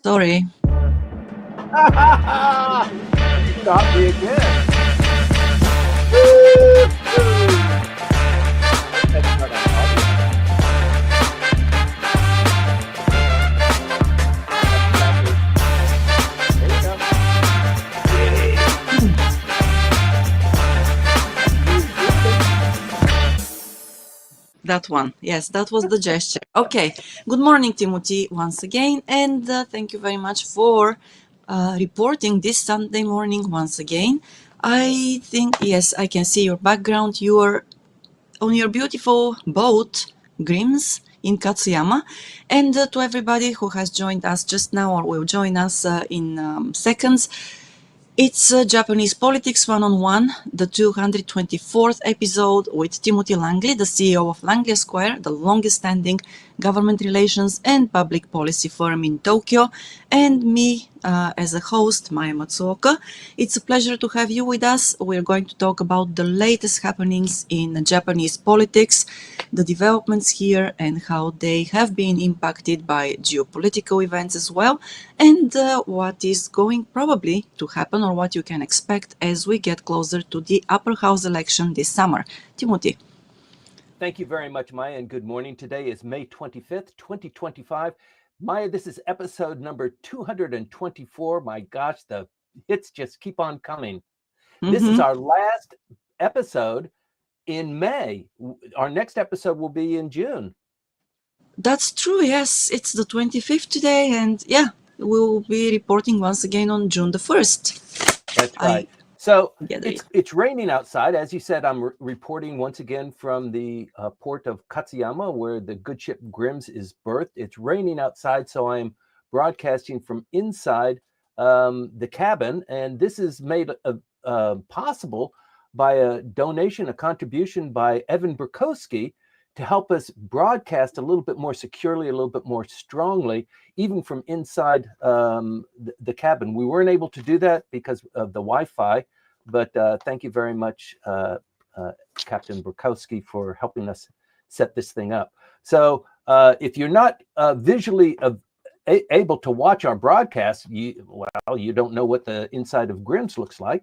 Sorry. You got me again. That's not on audio. There you go. That one. Yes, that was the gesture. Okay. Good morning, Timothy, once again. And thank you very much for reporting this Sunday morning once again. I think, yes, I can see your background. You are on your beautiful boat, Grims, in Katsuyama. And to everybody who has joined us just now or will join us in seconds, it's Japanese Politics One-on-One, the 224th episode with Timothy Langley, the CEO of Langley Square, the longest-standing government relations and public policy firm in Tokyo, and me as a host, Maya Matsuoka. It's a pleasure to have you with us. We're going to talk about the latest happenings in Japanese politics, the developments here, and how they have been impacted by geopolitical events as well, and what is going probably to happen or what you can expect as we get closer to the upper house election this summer. Timothy. Thank you very much, Maya, and good morning. Today is May 25th, 2025. Maya, this is episode number 224. My gosh, the hits just keep on coming. This is our last episode in May. Our next episode will be in June. That's true, yes. It's the 25th today, and yeah, we'll be reporting once again on June the 1st. That's right. So gather it. it's raining outside. As you said, I'm reporting once again from the port of Katsuyama, where the good ship Grims is berthed. It's raining outside, so I'm broadcasting from inside the cabin, and this is made possible by a donation, a contribution by Evan Burkowski to help us broadcast a little bit more securely, a little bit more strongly, even from inside the cabin. We weren't able to do that because of the Wi-Fi, but thank you very much, Captain Burkowski, for helping us set this thing up. So if you're not visually able to watch our broadcast, you don't know what the inside of Grims looks like.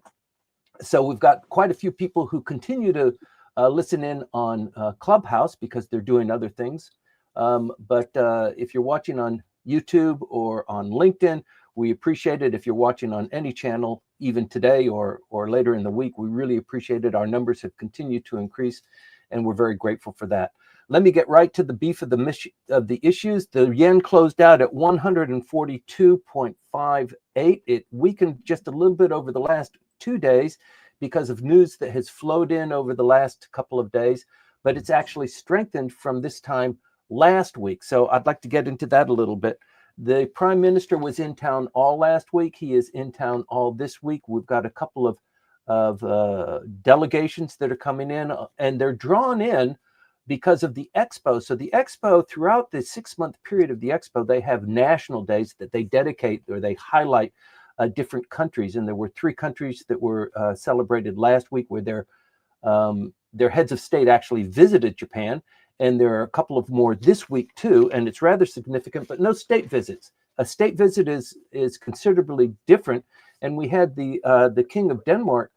So we've got quite a few people who continue to listen in on Clubhouse because they're doing other things. But if you're watching on YouTube or on LinkedIn, we appreciate it. If you're watching on any channel, even today or later in the week, we really appreciate it. Our numbers have continued to increase, and we're very grateful for that. Let me get right to the beef of the issues. The yen closed out at 142.58. It weakened just a little bit over the last 2 days because of news that has flowed in over the last couple of days, but it's actually strengthened from this time last week. So I'd like to get into that a little bit. The Prime Minister was in town all last week. He is in town all this week. We've got a couple of delegations that are coming in, and they're drawn in because of the expo. So the expo, throughout the 6-month period of the expo, they have national days that they dedicate or they highlight different countries. And there were 3 countries that were celebrated last week where their heads of state actually visited Japan. And there are a couple of more this week too, and it's rather significant, but no state visits. A state visit is considerably different. And we had the King of Denmark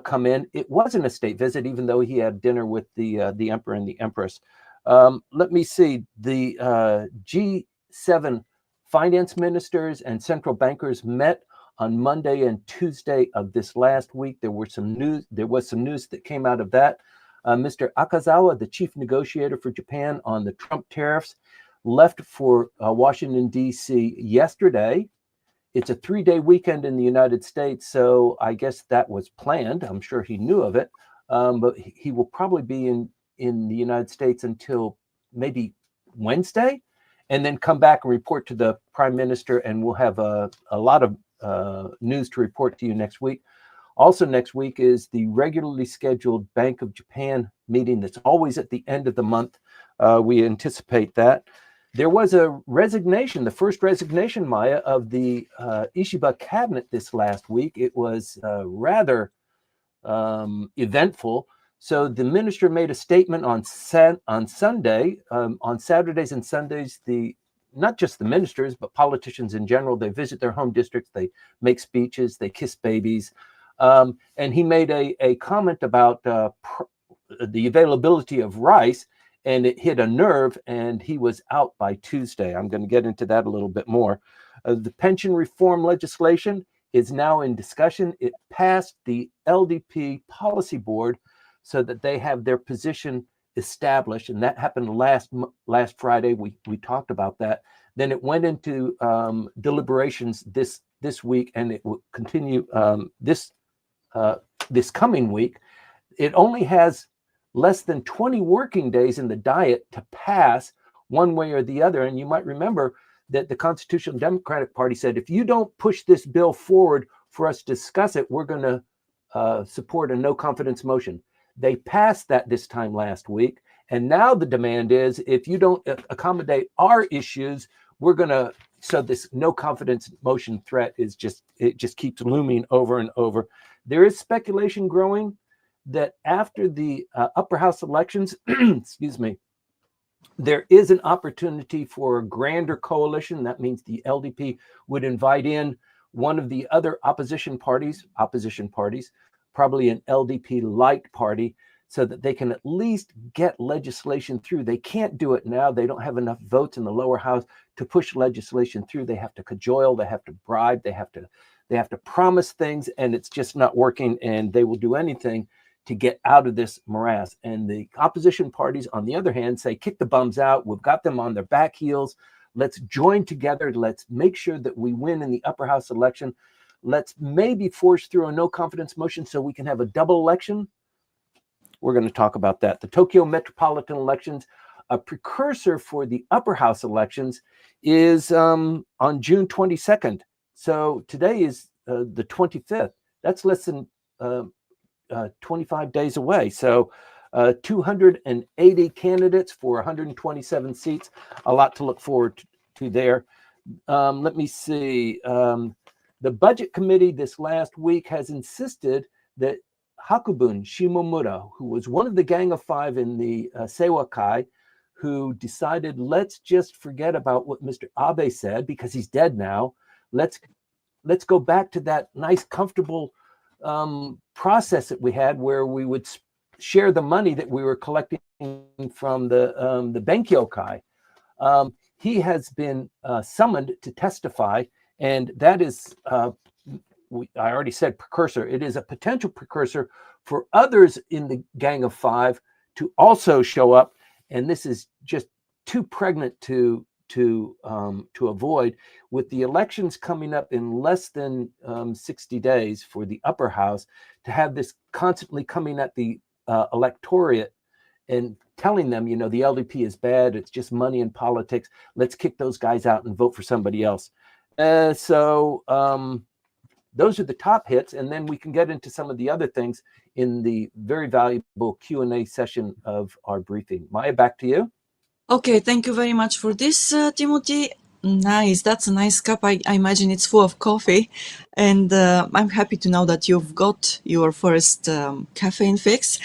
come in. It wasn't a state visit, even though he had dinner with the Emperor and the Empress. Let me see. The G7 finance ministers and central bankers met on Monday and Tuesday of this last week. There was some news that came out of that. Mr. Akazawa, the chief negotiator for Japan on the Trump tariffs, left for Washington, D.C. yesterday. It's a 3-day weekend in the United States, so I guess that was planned. I'm sure he knew of it, but he will probably be in the United States until maybe Wednesday, and then come back and report to the Prime Minister, and we'll have a lot of news to report to you next week. Also next week is the regularly scheduled Bank of Japan meeting that's always at the end of the month. We anticipate that. There was a resignation, the first resignation, Maya, of the Ishiba cabinet this last week. It was rather eventful. So the minister made a statement on Sunday. On Saturdays and Sundays, the not just the ministers, but politicians in general. They visit their home districts, they make speeches, they kiss babies. And he made a comment about the availability of rice, and it hit a nerve, and he was out by Tuesday. I'm going to get into that a little bit more. The pension reform legislation is now in discussion. It passed the LDP policy board so that they have their position established, and that happened last Friday. We talked about that. Then it went into deliberations this week, and it will continue this coming week. It only has less than 20 working days in the diet to pass one way or the other. And you might remember that the Constitutional Democratic Party said, if you don't push this bill forward for us to discuss it, we're going to support a no confidence motion. They passed that this time last week. And now the demand is, if you don't accommodate our issues, we're going to, so this no confidence motion threat is it just keeps looming over and over. There is speculation growing that after the upper house elections, excuse me, there is an opportunity for a grander coalition. That means the LDP would invite in one of the other opposition parties, probably an LDP light party, so that they can at least get legislation through. They can't do it now. They don't have enough votes in the lower house to push legislation through. They have to cajole, they have to bribe, they have to promise things, and it's just not working, and they will do anything to get out of this morass. And the opposition parties, on the other hand, say, kick the bums out. We've got them on their back heels. Let's join together. Let's make sure that we win in the upper house election. Let's maybe force through a no confidence motion so we can have a double election. We're going to talk about that. The Tokyo metropolitan elections, a precursor for the upper house elections, is on June 22nd. So today is the 25th. That's less than 25 days away. So 280 candidates for 127 seats. A lot to look forward to there. Let me see. The budget committee this last week has insisted that Hakubun Shimomura, who was one of the Gang of Five in the Seiwakai, who decided, let's just forget about what Mr. Abe said because he's dead now. Let's go back to that nice, comfortable process that we had where we would share the money that we were collecting from the Benkyokai. He has been summoned to testify, and that is, I already said precursor. It is a potential precursor for others in the Gang of Five to also show up, and this is just too pregnant to avoid. With the elections coming up in less than 60 days for the upper house, to have this constantly coming at the electorate and telling them, you know, the LDP is bad, it's just money and politics, let's kick those guys out and vote for somebody else. So those are the top hits, and then we can get into some of the other things in the very valuable Q&A session of our briefing. Maya, back to you. Okay, thank you very much for this, Timothy. Nice, that's a nice cup. I imagine it's full of coffee, and I'm happy to know that you've got your first caffeine fix.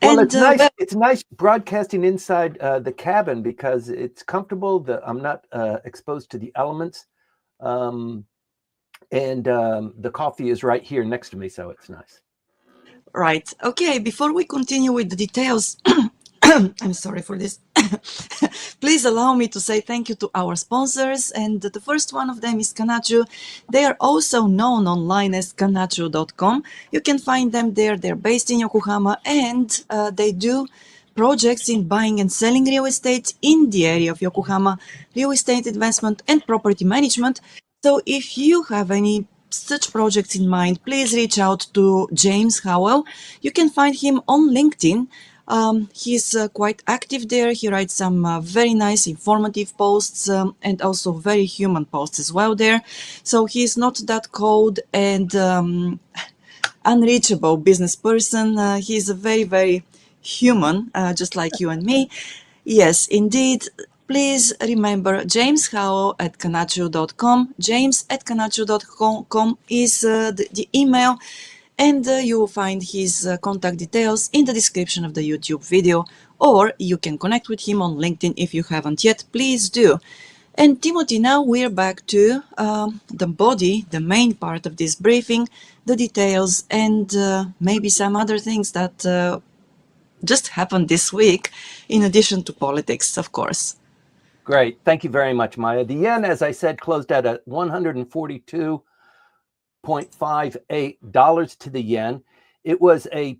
Well, and it's nice. It's nice broadcasting inside the cabin because it's comfortable. I'm not exposed to the elements, and the coffee is right here next to me, so it's nice. Right. Okay. Before we continue with the details, I'm sorry for this. Please allow me to say thank you to our sponsors, and the first one of them is Kanachu. They are also known online as Kanachu.com. You can find them there. They're based in Yokohama, and they do projects in buying and selling real estate in the area of Yokohama, real estate investment and property management. So if you have any such projects in mind, please reach out to James Howell. You can find him on LinkedIn. He's quite active there. He writes some very nice informative posts and also very human posts as well there. So he's not that cold and unreachable business person. He's a very, very human, just like you and me. Yes, indeed. Please remember James Howell at Kanachu.com. James at Kanachu.com is the email. And you will find his contact details in the description of the YouTube video, or you can connect with him on LinkedIn if you haven't yet. Please do. And Timothy, now we're back to the main part of this briefing, the details, and maybe some other things that just happened this week, in addition to politics, of course. Great. Thank you very much, Maya. The yen, as I said, closed out at $142.58 to the yen. It was a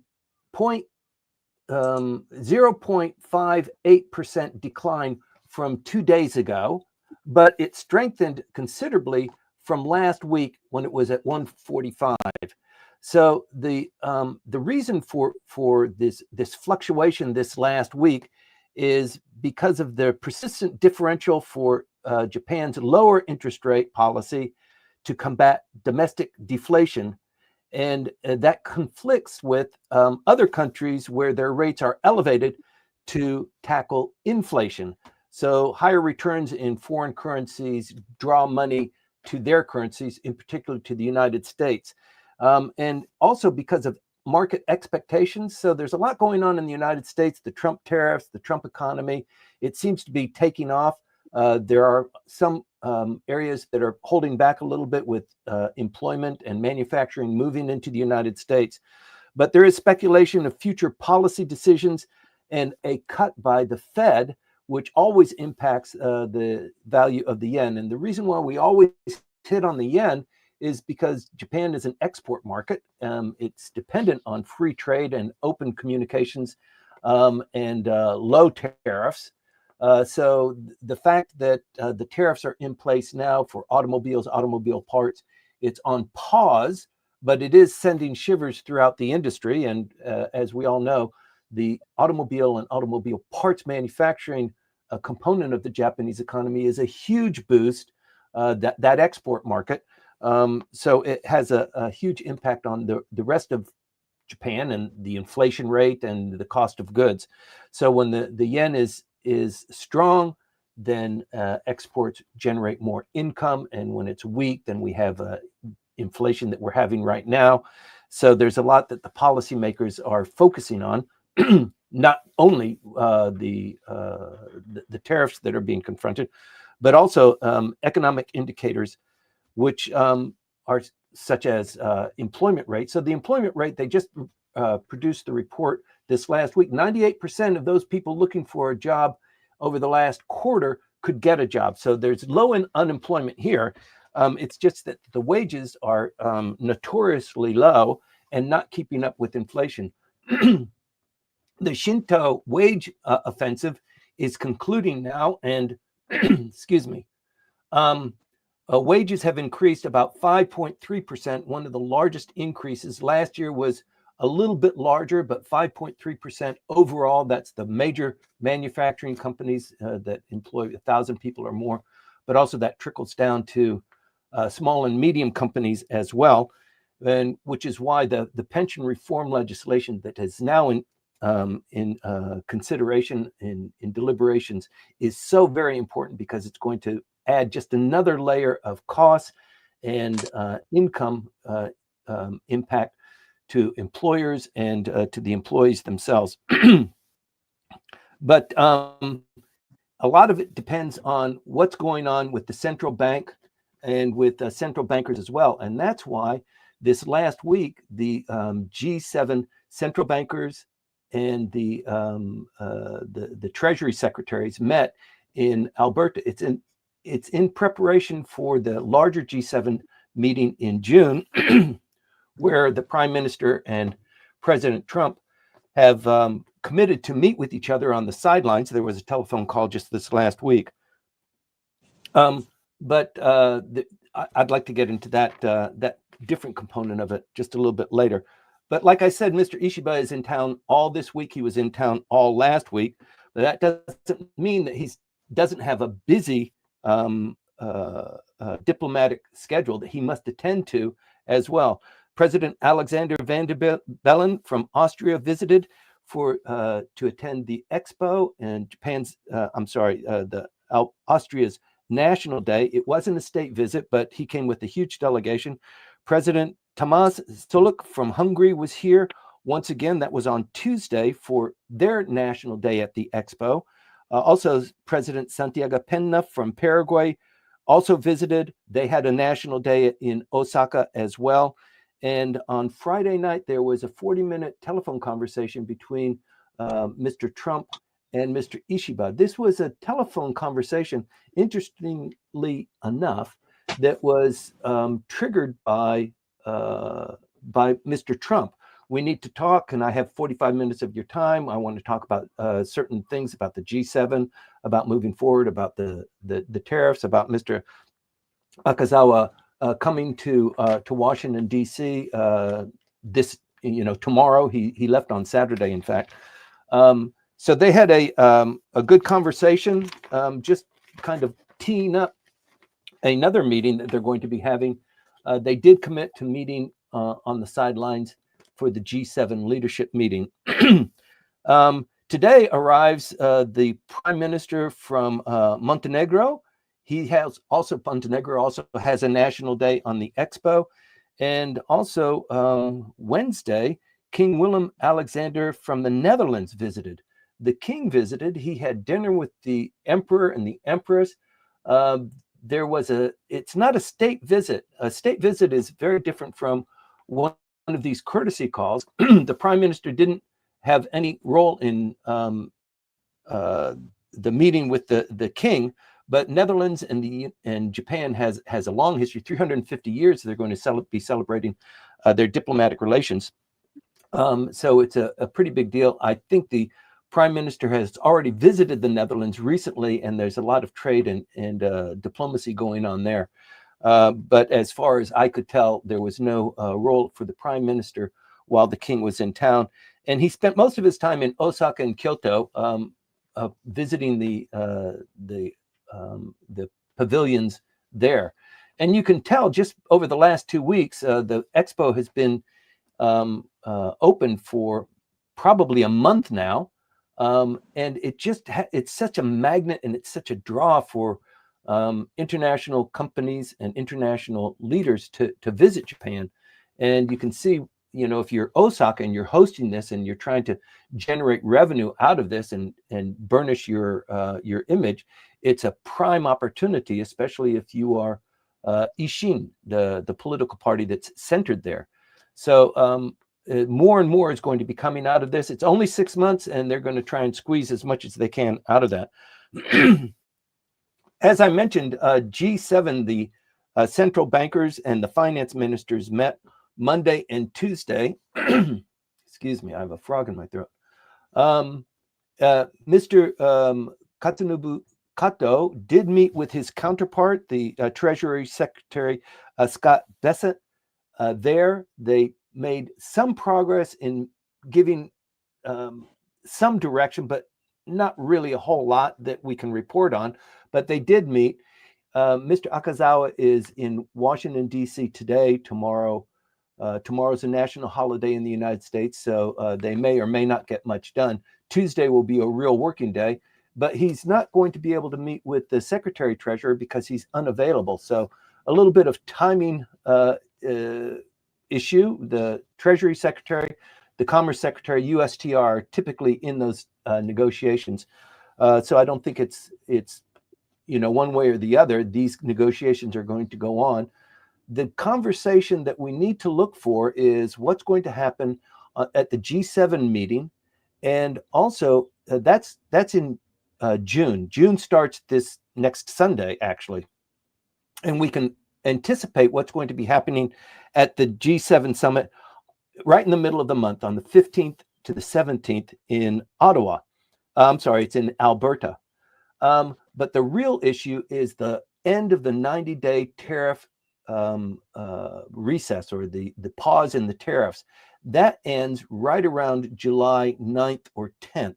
0.58% decline from 2 days ago, but it strengthened considerably from last week when it was at 145. So the reason for this fluctuation this last week is because of the persistent differential for Japan's lower interest rate policy to combat domestic deflation. And that conflicts with other countries where their rates are elevated to tackle inflation. So higher returns in foreign currencies draw money to their currencies, in particular to the United States. And also because of market expectations. So there's a lot going on in the United States, the Trump tariffs, the Trump economy. It seems to be taking off. There are some areas that are holding back a little bit with employment and manufacturing moving into the United States. But there is speculation of future policy decisions and a cut by the Fed, which always impacts the value of the yen. And the reason why we always hit on the yen is because Japan is an export market. It's dependent on free trade and open communications and low tariffs. So the fact that the tariffs are in place now for automobiles, automobile parts, it's on pause, but it is sending shivers throughout the industry. And as we all know, the automobile and automobile parts manufacturing component of the Japanese economy is a huge boost, that export market. So it has a huge impact on the rest of Japan and the inflation rate and the cost of goods. So when the yen is strong, then exports generate more income. And when it's weak, then we have inflation that we're having right now. So there's a lot that the policymakers are focusing on, not only the tariffs that are being confronted, but also economic indicators, which are such as employment rate. So the employment rate, they just produced the report this last week. 98% of those people looking for a job over the last quarter could get a job. So there's low unemployment here. It's just that the wages are notoriously low and not keeping up with inflation. The Shinto wage offensive is concluding now, and excuse me, wages have increased about 5.3%, one of the largest increases. Last year was a little bit larger, but 5.3% overall. That's the major manufacturing companies that employ 1,000 people or more, but also that trickles down to small and medium companies as well, and which is why the pension reform legislation that is now in consideration in deliberations is so very important, because it's going to add just another layer of costs and income impact to employers and to the employees themselves. But a lot of it depends on what's going on with the central bank and with central bankers as well. And that's why this last week, the G7 central bankers and the Treasury secretaries met in Alberta. It's in preparation for the larger G7 meeting in June, where the Prime Minister and President Trump have committed to meet with each other on the sidelines. There was a telephone call just this last week. But I'd like to get into that different component of it just a little bit later. But like I said, Mr. Ishiba is in town all this week. He was in town all last week. But that doesn't mean that he doesn't have a busy diplomatic schedule that he must attend to as well. President Alexander Van der Bellen from Austria visited to attend the Expo and Austria's National Day. It wasn't a state visit, but he came with a huge delegation. President Tamás Suluk from Hungary was here once again. That was on Tuesday for their National Day at the Expo. Also, President Santiago Peña from Paraguay also visited. They had a national day in Osaka as well. And on Friday night, there was a 40-minute telephone conversation between Mr. Trump and Mr. Ishiba. This was a telephone conversation, interestingly enough, that was triggered by Mr. Trump. We need to talk. Can I have 45 minutes of your time? I want to talk about certain things about the G7, about moving forward, about the tariffs, about Mr. Akazawa coming to Washington D.C. This tomorrow. He left on Saturday, in fact. So they had a good conversation, just kind of teeing up another meeting that they're going to be having. They did commit to meeting on the sidelines for the G7 leadership meeting. Today arrives the Prime Minister from Montenegro. Montenegro also has a national day on the Expo. And also Wednesday, King Willem-Alexander from the Netherlands visited. The king visited. He had dinner with the emperor and the empress. It's not a state visit. A state visit is very different from one of these courtesy calls. The prime minister didn't have any role in the meeting with the king, but Netherlands and Japan has a long history, 350 years. They're going to be celebrating their diplomatic relations. So it's a pretty big deal. I think the prime minister has already visited the Netherlands recently, and there's a lot of trade and diplomacy going on there. But as far as I could tell, there was no role for the prime minister while the king was in town. And he spent most of his time in Osaka and Kyoto, visiting the pavilions there. And you can tell just over the last 2 weeks, the expo has been open for probably a month now. And it's such a magnet and it's such a draw for international companies and international leaders to visit Japan. And you can see, if you're Osaka and you're hosting this and you're trying to generate revenue out of this and burnish your image, it's a prime opportunity, especially if you are Ishin, the political party that's centered there. So more and more is going to be coming out of this. It's only 6 months, and they're going to try and squeeze as much as they can out of that. As I mentioned, G7, the central bankers and the finance ministers met Monday and Tuesday. Excuse me, I have a frog in my throat. Mr. Katsunobu Kato did meet with his counterpart, the Treasury Secretary Scott Bessent. There, they made some progress in giving some direction, but not really a whole lot that we can report on. But they did meet. Mr. Akazawa is in Washington, D.C. today. Tomorrow's a national holiday in the United States, so they may or may not get much done. Tuesday will be a real working day, but he's not going to be able to meet with the Secretary Treasurer because he's unavailable. So a little bit of timing issue. The Treasury Secretary, the Commerce Secretary, USTR are typically in those negotiations. So I don't think it's one way or the other. These negotiations are going to go on. The conversation that we need to look for is what's going to happen at the G7 meeting. And also that's in June. June starts this next Sunday, actually. And we can anticipate what's going to be happening at the G7 summit right in the middle of the month on the 15th to the 17th in Ottawa. I'm sorry, it's in Alberta. But the real issue is the end of the 90-day tariff recess, or the pause in the tariffs. That ends right around July 9th or 10th.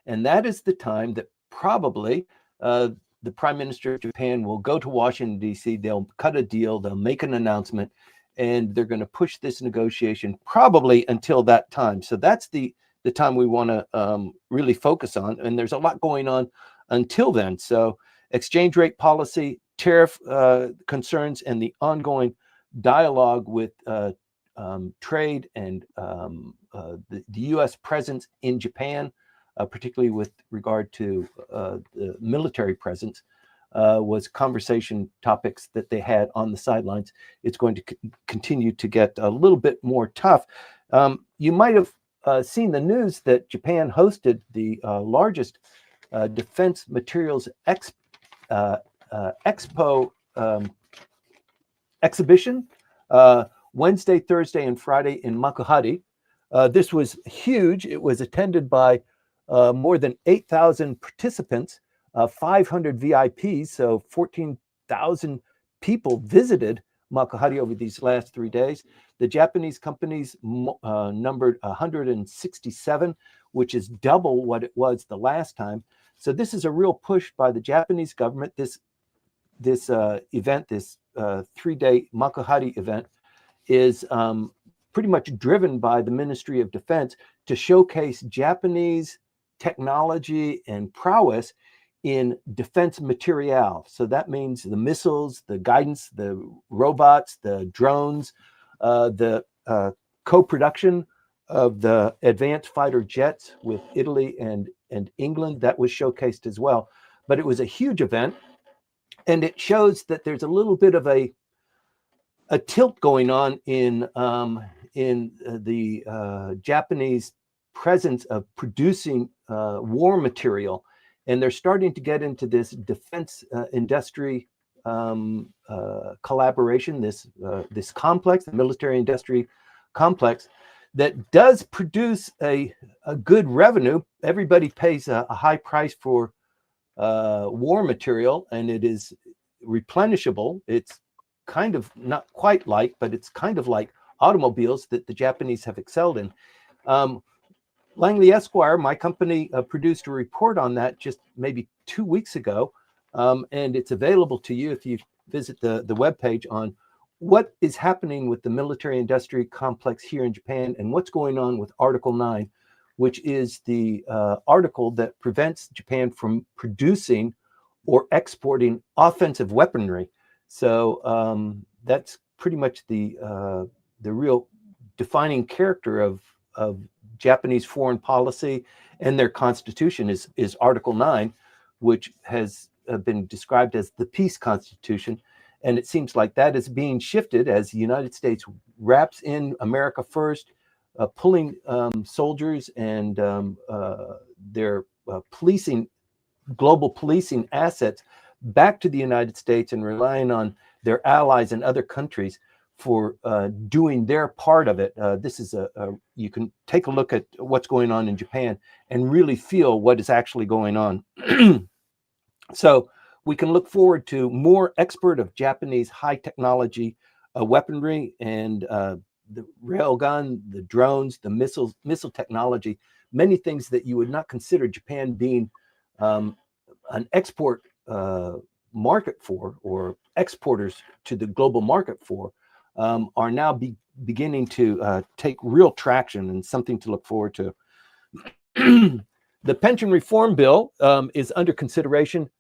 And that is the time that probably the Prime Minister of Japan will go to Washington, D.C. They'll cut a deal. They'll make an announcement, and they're going to push this negotiation probably until that time. So that's the time we want to really focus on. And there's a lot going on until then. So exchange rate policy, tariff concerns, and the ongoing dialogue with trade and the U.S. presence in Japan. particularly with regard to the military presence, was conversation topics that they had on the sidelines. It's going to continue to get a little bit more tough. You might have seen the news that Japan hosted the largest defense materials expo exhibition Wednesday, Thursday, and Friday in Makuhari. This was huge. It was attended by more than 8,000 participants, 500 VIPs, so 14,000 people visited Makuhari over these last 3 days. The Japanese companies numbered 167, which is double what it was the last time. So this is a real push by the Japanese government. This event, this 3-day Makuhari event, is pretty much driven by the Ministry of Defense to showcase Japanese technology and prowess in defense material. So that means the missiles, the guidance, the robots, the drones, the co-production of the advanced fighter jets with Italy and England. That was showcased as well. But it was a huge event, and it shows that there's a little bit of a tilt going on in the Japanese presence of producing war material, and they're starting to get into this defense industry collaboration, this complex, the military industry complex, that does produce a good revenue. Everybody pays a high price for war material, and it is replenishable. It's kind of not quite like, but it's kind of like automobiles that the Japanese have excelled in. Langley Esquire, my company, produced a report on that just maybe 2 weeks ago, and it's available to you if you visit the webpage on what is happening with the military industry complex here in Japan and what's going on with Article 9, which is the article that prevents Japan from producing or exporting offensive weaponry. So that's pretty much the real defining character of Japanese foreign policy, and their constitution is Article 9, which has been described as the peace constitution. And it seems like that is being shifted as the United States wraps in America first, pulling soldiers and their global policing assets back to the United States and relying on their allies in other countries for doing their part of it. This is you can take a look at what's going on in Japan and really feel what is actually going on. So we can look forward to more export of Japanese high technology weaponry and the railgun, the drones, the missile technology, many things that you would not consider Japan being an export market for, or exporters to the global market for, are now beginning to take real traction, and something to look forward to. The pension reform bill is under consideration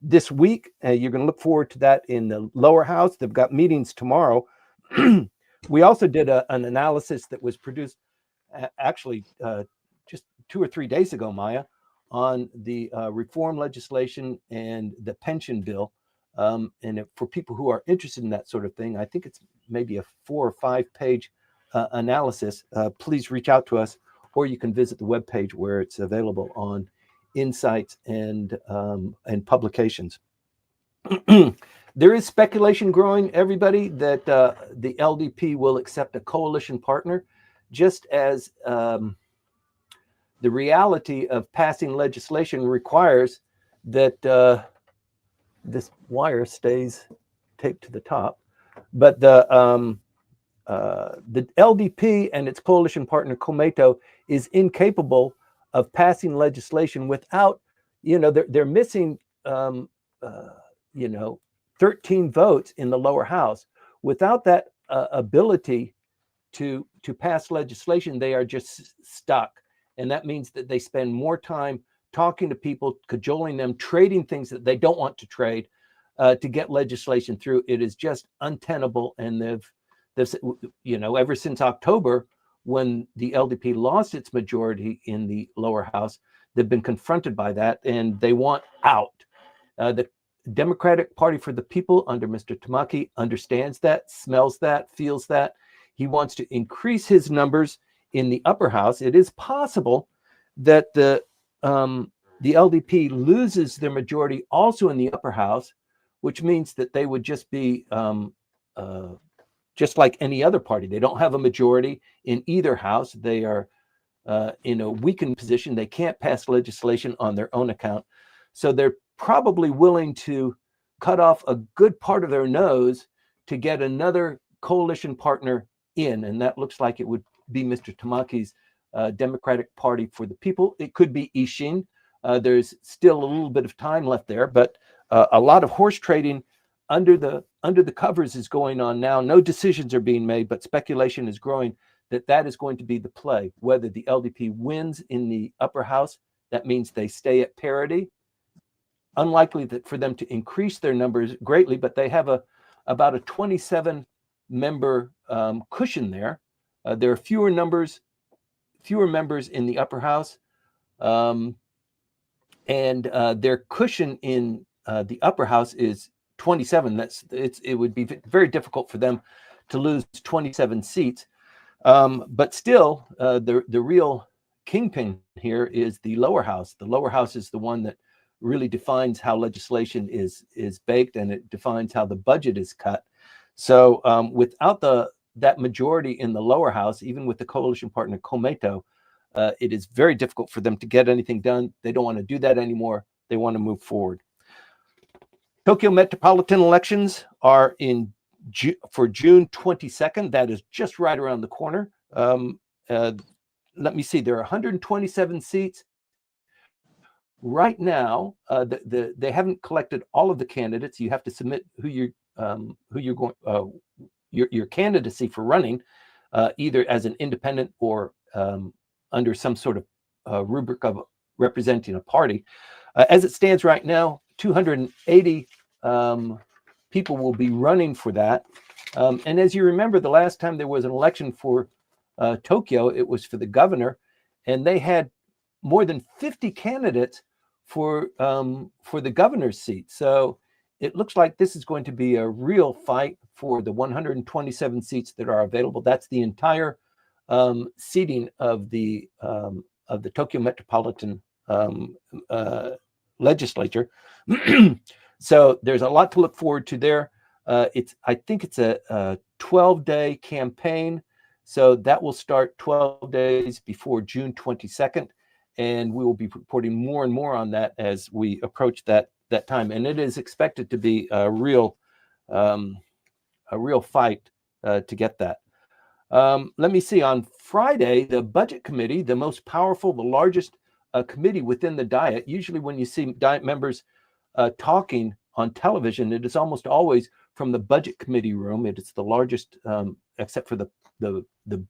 this week. You're going to look forward to that in the lower house. They've got meetings tomorrow. We also did an analysis that was produced actually just 2 or 3 days ago, Maya, on the reform legislation and the pension bill. And for people who are interested in that sort of thing, I think it's maybe a 4 or 5 page analysis. Please reach out to us, or you can visit the webpage where it's available on Insights and publications. There is speculation growing, everybody, that the LDP will accept a coalition partner, just as the reality of passing legislation requires that this wire stays taped to the top. But the LDP and its coalition partner Komeito is incapable of passing legislation without, they're missing 13 votes in the lower house. Without that ability to pass legislation, they are just stuck. And that means that they spend more time talking to people, cajoling them, trading things that they don't want to trade to get legislation through. It is just untenable. And they've ever since October, when the LDP lost its majority in the lower house. They've been confronted by that, and they want out. The Democratic Party for the People under Mr. Tamaki understands that, smells that, feels that. He wants to increase his numbers in the upper house. It is possible that the LDP loses their majority also in the upper house, which means that they would just be just like any other party. They don't have a majority in either house. They are in a weakened position. They can't pass legislation on their own account. So they're probably willing to cut off a good part of their nose to get another coalition partner in. And that looks like it would be Mr. Tamaki's Democratic Party for the People. It could be Ishin. There's still a little bit of time left there, but a lot of horse trading under the covers is going on now. No decisions are being made, but speculation is growing that is going to be the play. Whether the LDP wins in the upper house, that means they stay at parity. Unlikely that for them to increase their numbers greatly, but they have about a 27 member cushion there. There are fewer members in the upper house, and their cushion in the upper house is 27. It would be very difficult for them to lose 27 seats. But still, the real kingpin here is the lower house. The lower house is the one that really defines how legislation is baked, and it defines how the budget is cut. So without that majority in the lower house, even with the coalition partner Komeito, it is very difficult for them to get anything done. They don't want to do that anymore. They want to move forward. Tokyo metropolitan elections are for June 22nd. That is just right around the corner. Let me see. There are 127 seats. Right now, they haven't collected all of the candidates. You have to submit who you're going your candidacy for running, either as an independent or under some sort of rubric of representing a party. As it stands right now, 280 people will be running for that. And as you remember, the last time there was an election for Tokyo, it was for the governor, and they had more than 50 candidates for the governor's seat. So it looks like this is going to be a real fight for the 127 seats that are available. That's the entire seating of the Tokyo Metropolitan Legislature. So there's a lot to look forward to there. I think it's a 12-day campaign. So that will start 12 days before June 22nd. And we will be reporting more and more on that as we approach that time. And it is expected to be a real fight to get that. Let me see. On Friday, the Budget Committee, the most powerful, the largest committee within the Diet. Usually, when you see Diet members talking on television, it is almost always from the Budget Committee room. It is the largest, except for the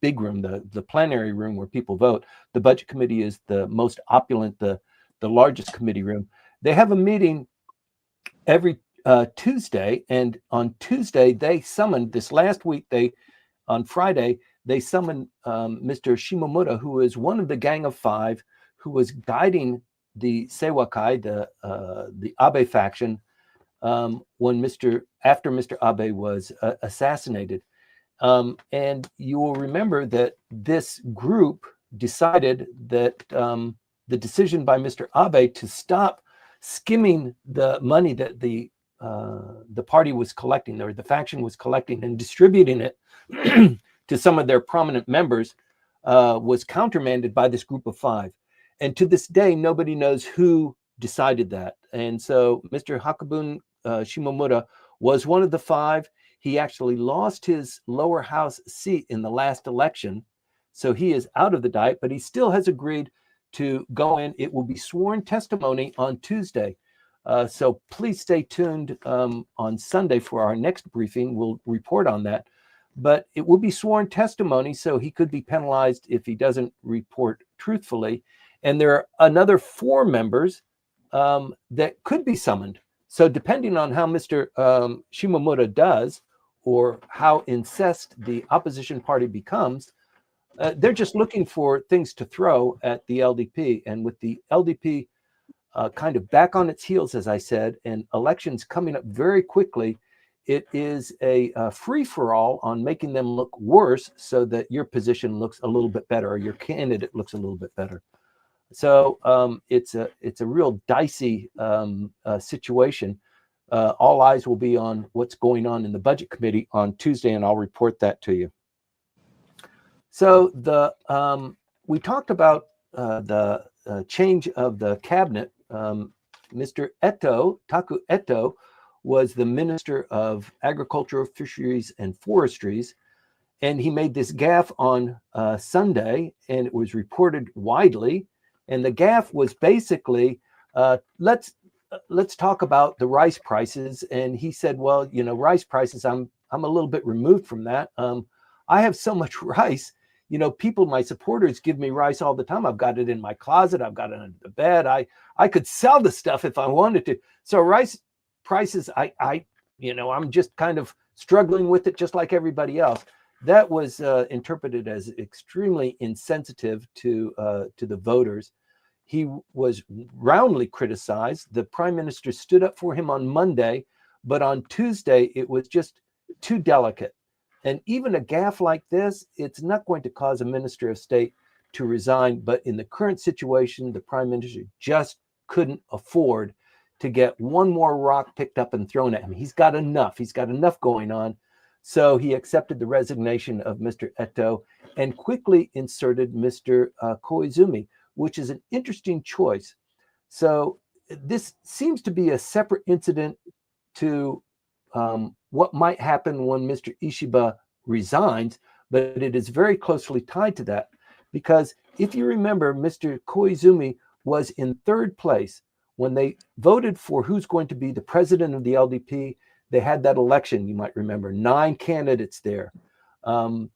big room, the plenary room where people vote. The Budget Committee is the most opulent, the largest committee room. They have a meeting every Tuesday, and on Tuesday they summoned this last week. On Friday they summoned Mr. Shimomura, who is one of the Gang of Five, who was guiding the Seiwakai, the Abe faction, after Mr. Abe was assassinated. And you will remember that this group decided that the decision by Mr. Abe to stop skimming the money that the party was collecting, or the faction was collecting, and distributing it to some of their prominent members was countermanded by this group of five. And to this day, nobody knows who decided that. And so Mr. Hakabun Shimomura was one of the five. He actually lost his lower house seat in the last election. So he is out of the Diet, but he still has agreed to go in. It will be sworn testimony on Tuesday. So please stay tuned on Sunday for our next briefing. We'll report on that. But it will be sworn testimony, so he could be penalized if he doesn't report truthfully. And there are another 4 members that could be summoned. So depending on how Mr. Shimomura does, or how incensed the opposition party becomes, they're just looking for things to throw at the LDP. And with the LDP kind of back on its heels, as I said, and elections coming up very quickly, it is a free-for-all on making them look worse so that your position looks a little bit better, or your candidate looks a little bit better. So it's a real dicey situation. All eyes will be on what's going on in the Budget Committee on Tuesday, and I'll report that to you. So we talked about the change of the cabinet. Mr. Eto, Taku Eto, was the Minister of Agriculture, Fisheries, and Forestries, and he made this gaffe on Sunday, and it was reported widely. And the gaffe was basically, let's talk about the rice prices. And he said, well, you know, rice prices, I'm a little bit removed from that. I have so much rice. You know, people, my supporters give me rice all the time. I've got it in my closet. I've got it under the bed. I could sell the stuff if I wanted to. So rice prices, I'm just kind of struggling with it just like everybody else. That was interpreted as extremely insensitive to the voters. He was roundly criticized. The prime minister stood up for him on Monday, but on Tuesday, it was just too delicate. And even a gaffe like this, it's not going to cause a minister of state to resign. But in the current situation, the prime minister just couldn't afford to get one more rock picked up and thrown at him. He's got enough. He's got enough going on. So he accepted the resignation of Mr. Eto and quickly inserted Mr. Koizumi, which is an interesting choice. So this seems to be a separate incident to what might happen when Mr. Ishiba resigns, but it is very closely tied to that. Because if you remember, Mr. Koizumi was in third place when they voted for who's going to be the president of the LDP. They had that election, you might remember, 9 candidates there. And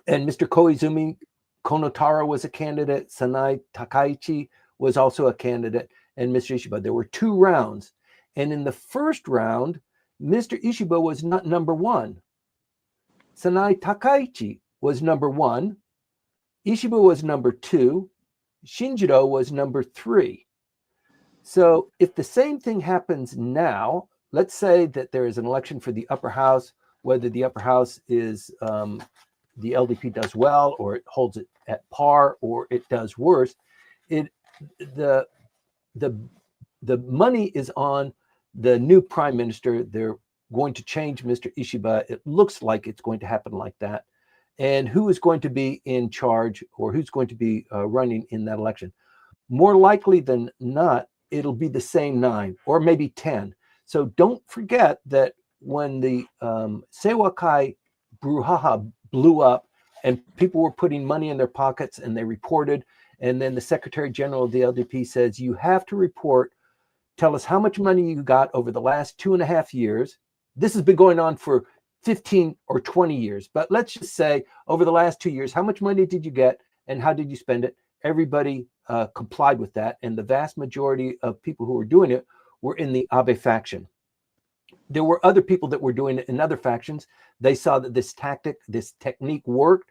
Mr. Koizumi, Konotaro was a candidate, Sanai Takaichi was also a candidate, and Mr. Ishiba. There were 2 rounds. And in the first round, Mr. Ishiba was not number 1. Sanai Takaichi was number 1. Ishiba was number 2. Shinjiro was number 3. So if the same thing happens now, let's say that there is an election for the upper house, whether the upper house is the LDP does well, or it holds it at par, or it does worse, the money is on the new prime minister. They're going to change Mr. Ishiba. It looks like it's going to happen like that. And who is going to be in charge, or who's going to be running in that election? More likely than not, it'll be the same 9 or maybe 10. So don't forget that when the Seiwakai brouhaha blew up and people were putting money in their pockets and they reported, and then the Secretary General of the LDP says, you have to report, tell us how much money you got over the last 2.5 years. This has been going on for 15 or 20 years, but let's just say over the last 2 years, how much money did you get and how did you spend it? Everybody complied with that, and the vast majority of people who were doing it were in the Abe faction. There were other people that were doing it in other factions. They saw that this technique worked.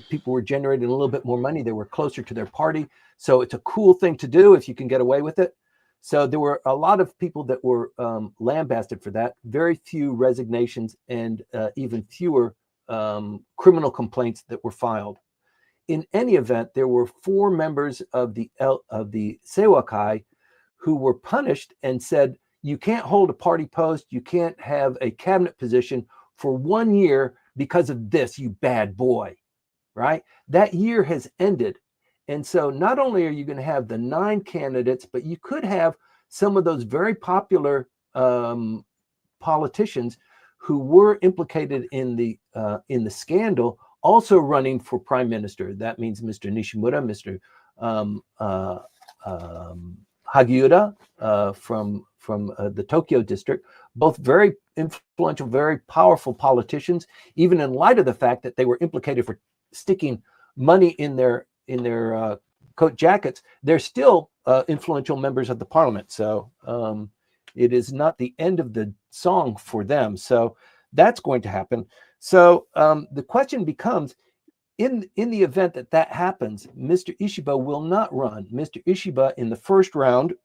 People were generating a little bit more money. They were closer to their party. So it's a cool thing to do if you can get away with it. So there were a lot of people that were lambasted for that. Very few resignations, and even fewer criminal complaints that were filed. In any event, there were 4 members of the Seiwakai who were punished and said, you can't hold a party post, you can't have a cabinet position for 1 year because of this, you bad boy, right? That year has ended. And so not only are you going to have the 9 candidates, but you could have some of those very popular politicians who were implicated in the scandal also running for prime minister. That means Mr. Nishimura, Mr. Hagiura from the Tokyo district, both very influential, very powerful politicians, even in light of the fact that they were implicated for sticking money in their coat jackets. They're still influential members of the parliament. So it is not the end of the song for them. So that's going to happen. So the question becomes, in the event that that happens, Mr. Ishiba will not run. Mr. Ishiba in the first round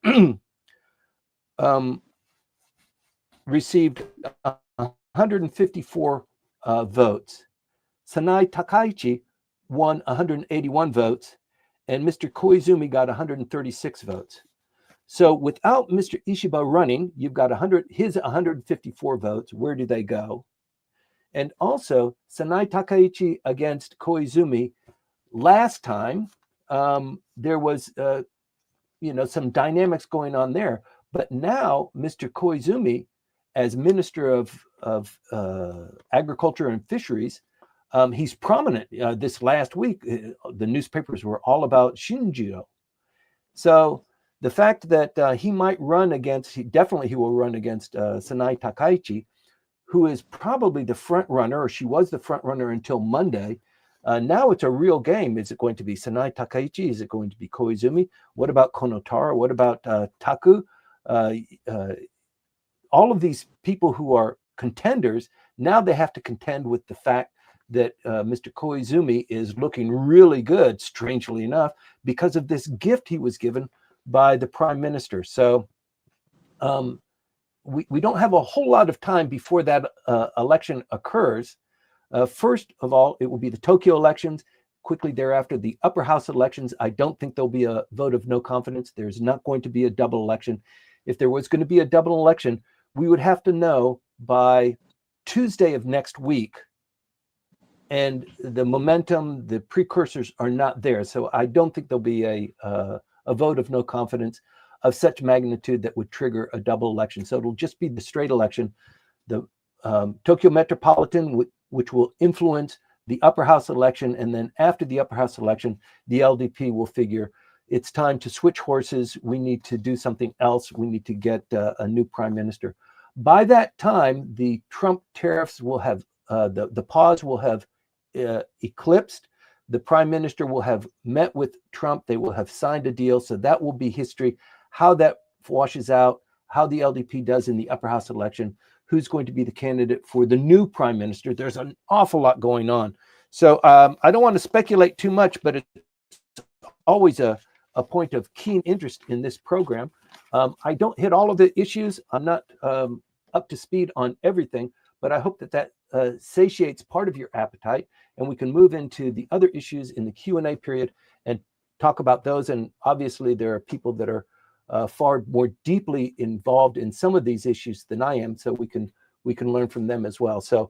received 154 votes. Sanai Takaichi won 181 votes, and Mr. Koizumi got 136 votes. So without Mr. Ishiba running, you've got his 154 votes. Where do they go? And also, Sanai Takaichi against Koizumi, last time, there was some dynamics going on there. But now, Mr. Koizumi, as Minister of Agriculture and Fisheries, he's prominent. This last week, the newspapers were all about Shinjiro. So the fact that he might run against, he will run against Sanai Takaichi, who is probably the front runner, or she was the front runner until Monday. Now it's a real game. Is it going to be Sanai Takaichi? Is it going to be Koizumi? What about Konotara? What about Taku? All of these people who are contenders, now they have to contend with the fact that Mr. Koizumi is looking really good, strangely enough, because of this gift he was given by the Prime Minister. So we don't have a whole lot of time before that election occurs. First of all, it will be the Tokyo elections. Quickly thereafter, the upper house elections. I don't think there'll be a vote of no confidence. There's not going to be a double election. If there was going to be a double election, we would have to know by Tuesday of next week. And the momentum, the precursors are not there. So I don't think there'll be a vote of no confidence of such magnitude that would trigger a double election. So it'll just be the straight election. The Tokyo Metropolitan, which will influence the upper house election. And then after the upper house election, the LDP will figure it's time to switch horses. We need to do something else. We need to get a new prime minister. By that time, the Trump tariffs will have, the pause will have eclipsed. The prime minister will have met with Trump. They will have signed a deal. So that will be history. How that washes out, how the LDP does in the upper house election, who's going to be the candidate for the new prime minister. There's an awful lot going on. So I don't want to speculate too much, but it's always a point of keen interest in this program. I don't hit all of the issues. I'm not up to speed on everything, but I hope that satiates part of your appetite, and we can move into the other issues in the Q&A period and talk about those. And obviously there are people that are far more deeply involved in some of these issues than I am, so we can learn from them as well. So